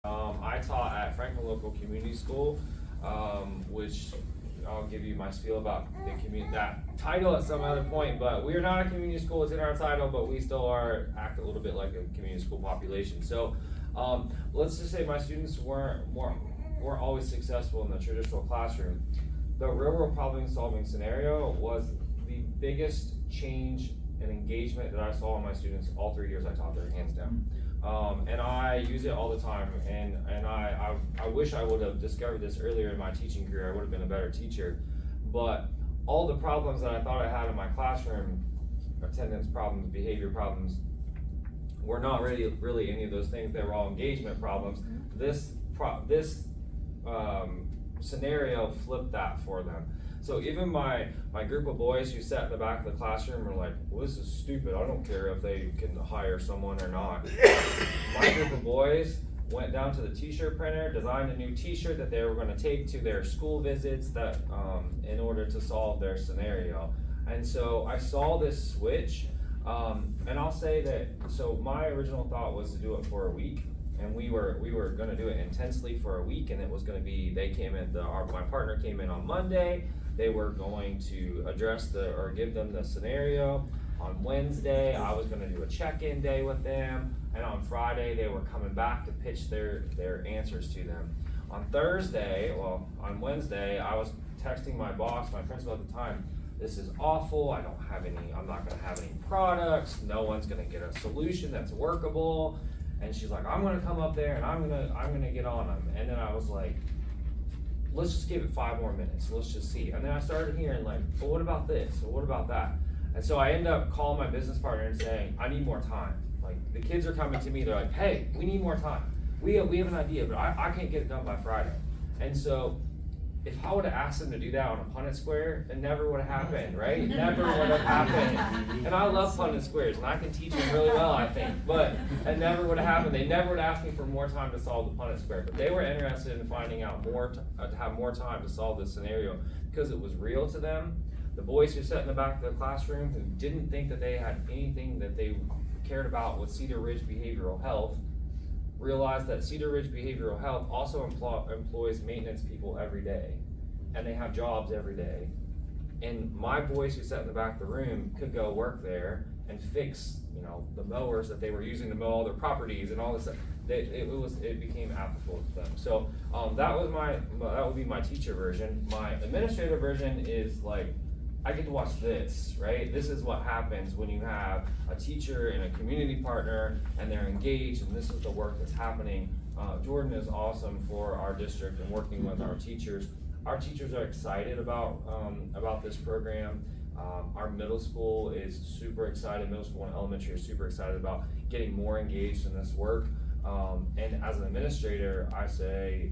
I taught at Franklin Local Community School, which I'll give you my spiel about the community, that title at some other point, but we are not a community school, it's in our title, but we still act a little bit like a community school population. So let's just say my students weren't always successful in the traditional classroom. The real world problem solving scenario was the biggest change and engagement that I saw in my students all 3 years I taught there, hands down. And I use it all the time, and I wish I would have discovered this earlier in my teaching career. I would have been a better teacher. But all the problems that I thought I had in my classroom, attendance problems, behavior problems, were not really any of those things. They were all engagement problems. This scenario flipped that for them. So even my group of boys who sat in the back of the classroom were like, well, this is stupid. I don't care if they can hire someone or not. My group of boys went down to the t-shirt printer, designed a new t-shirt that they were going to take to their school visits that in order to solve their scenario. And so I saw this switch, and I'll say that, so my original thought was to do it for a week. And we were going to do it intensely for a week, and it was going to be, my partner came in on Monday. They were going to address or give them the scenario. On Wednesday, I was going to do a check-in day with them, and on Friday, they were coming back to pitch their answers to them. On Wednesday, I was texting my boss, my principal at the time, this is awful, I'm not going to have any products, no one's going to get a solution that's workable. And she's like, I'm gonna come up there and I'm gonna get on them. And then I was like, let's just give it 5 more minutes. Let's just see. And then I started hearing like, well, what about this? Well, what about that? And so I ended up calling my business partner and saying, I need more time. Like the kids are coming to me, they're like, hey, we need more time. We have an idea, but I can't get it done by Friday. And so if I would have asked them to do that on a Punnett Square, it never would have happened, right? It never would have happened. And I love Punnett Squares, and I can teach them really well, I think, but it never would have happened. They never would ask me for more time to solve the Punnett Square, but they were interested in finding out to have more time to solve this scenario because it was real to them. The boys who sat in the back of the classroom who didn't think that they had anything that they cared about with Cedar Ridge Behavioral Health realized that Cedar Ridge Behavioral Health also employs maintenance people every day, and they have jobs every day. And my boys who sat in the back of the room could go work there and fix, the mowers that they were using to mow all their properties and all this stuff. It became applicable to them. So that would be my teacher version. My administrative version is like, I get to watch this, right? This is what happens when you have a teacher and a community partner and they're engaged, and this is the work that's happening. Jordan is awesome for our district and working with our teachers. Our teachers are excited about this program. Our middle school is super excited. Middle school and elementary are super excited about getting more engaged in this work. And as an administrator, I say,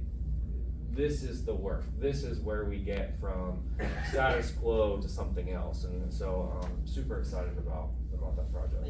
this is the work. This is where we get from status quo to something else. And so I'm super excited about that project.